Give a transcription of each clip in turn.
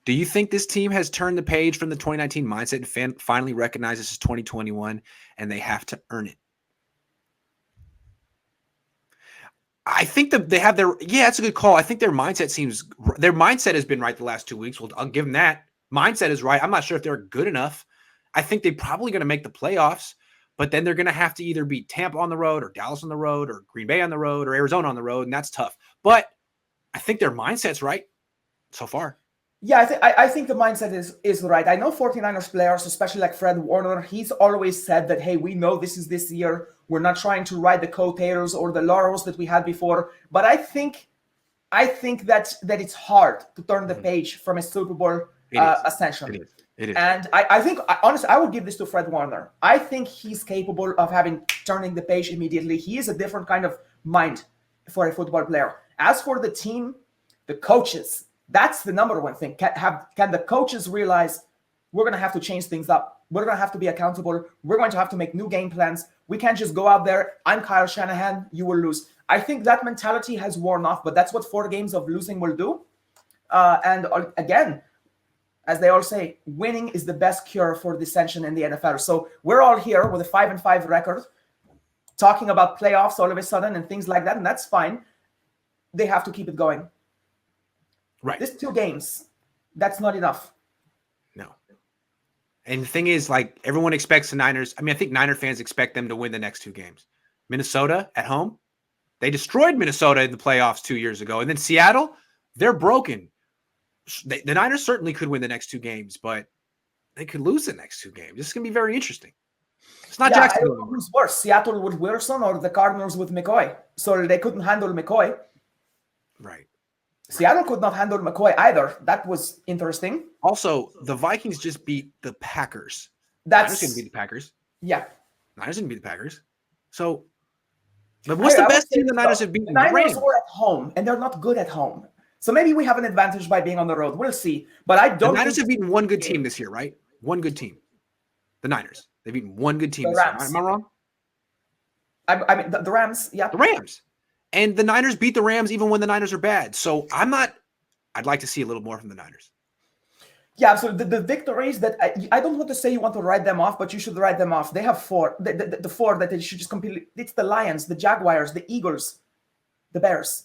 Do you think this team has turned the page from the 2019 mindset and finally recognizes this is 2021 and they have to earn it? I think that they have that's a good call. I think their mindset has been right the last 2 weeks. Well, I'll give them that. Mindset is right. I'm not sure if they're good enough. I think they're probably going to make the playoffs, but then they're going to have to either beat Tampa on the road or Dallas on the road or Green Bay on the road or Arizona on the road, and that's tough. But I think their mindset's right so far. Yeah, I think the mindset is right. I know 49ers players, especially like Fred Warner, he's always said that, hey, we know this is this year. We're not trying to ride the coattails or the laurels that we had before. But I think that it's hard to turn the page from a Super Bowl ascension. It is. And I think, honestly, I would give this to Fred Warner. I think he's capable of turning the page immediately. He is a different kind of mind for a football player. As for the team, the coaches, that's the number one thing. Can the coaches realize we're going to have to change things up? We're going to have to be accountable. We're going to have to make new game plans. We can't just go out there. I'm Kyle Shanahan. You will lose. I think that mentality has worn off, but that's what 4 games of losing will do. And again, as they all say, winning is the best cure for dissension in the NFL. So we're all here with a 5-5 record, talking about playoffs all of a sudden and things like that, and that's fine. They have to keep it going. Right. This 2 games, that's not enough. No. And the thing is, like, everyone expects the Niners. I mean, I think Niner fans expect them to win the next 2 games. Minnesota at home, they destroyed Minnesota in the playoffs 2 years ago. And then Seattle, they're broken. The Niners certainly could win the next 2 games, but they could lose the next 2 games. This is going to be very interesting. It's not Jacksonville. I don't know who's worse, Seattle with Wilson or the Cardinals with McCoy. So they couldn't handle McCoy. Right. Seattle could not handle McCoy either. That was interesting. Also, the Vikings just beat the Packers. Niners didn't beat the Packers. Yeah. Niners didn't beat the Packers. So, but what's the best team the Niners have beaten? The Niners were at home, and they're not good at home. So maybe we have an advantage by being on the road. We'll see. But I don't. The Niners have beaten one good team this year, right? One good team. The Niners. They've beaten one good team this year. Am I wrong? I mean, the Rams. Yeah. The Rams. And the Niners beat the Rams even when the Niners are bad. So I'd like to see a little more from the Niners. Yeah, so the victories that I don't want to say you want to write them off, but you should write them off. They have 4. The 4 that they should just completely. It's the Lions, the Jaguars, the Eagles, the Bears.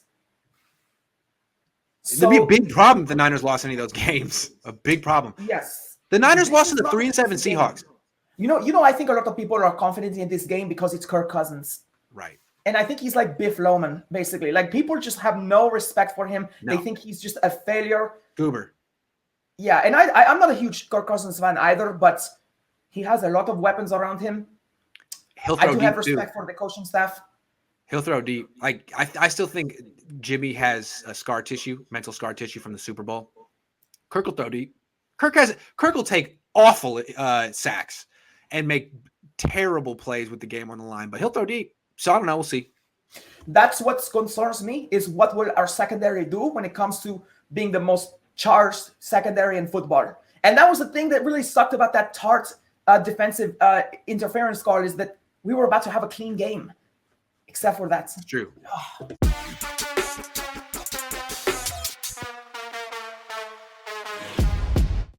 It'd be a big problem if the Niners lost any of those games. A big problem. Yes. The Niners lost to the 3-7 Seahawks. You know, I think a lot of people are confident in this game because it's Kirk Cousins. Right. And I think he's like Biff Loman, basically. Like, people just have no respect for him. No. They think he's just a failure. Goober. Yeah, and I'm not a huge Kirk Cousins fan either, but he has a lot of weapons around him. He'll throw deep, I do have respect for the coaching staff. He'll throw deep. Like, I still think Jimmy has a mental scar tissue from the Super Bowl. Kirk will throw deep. Kirk will take awful sacks and make terrible plays with the game on the line, but he'll throw deep. So I don't know. We'll see. That's what concerns me, is what will our secondary do when it comes to being the most charged secondary in football. And that was the thing that really sucked about that tart defensive interference call, is that we were about to have a clean game, except for that. It's true.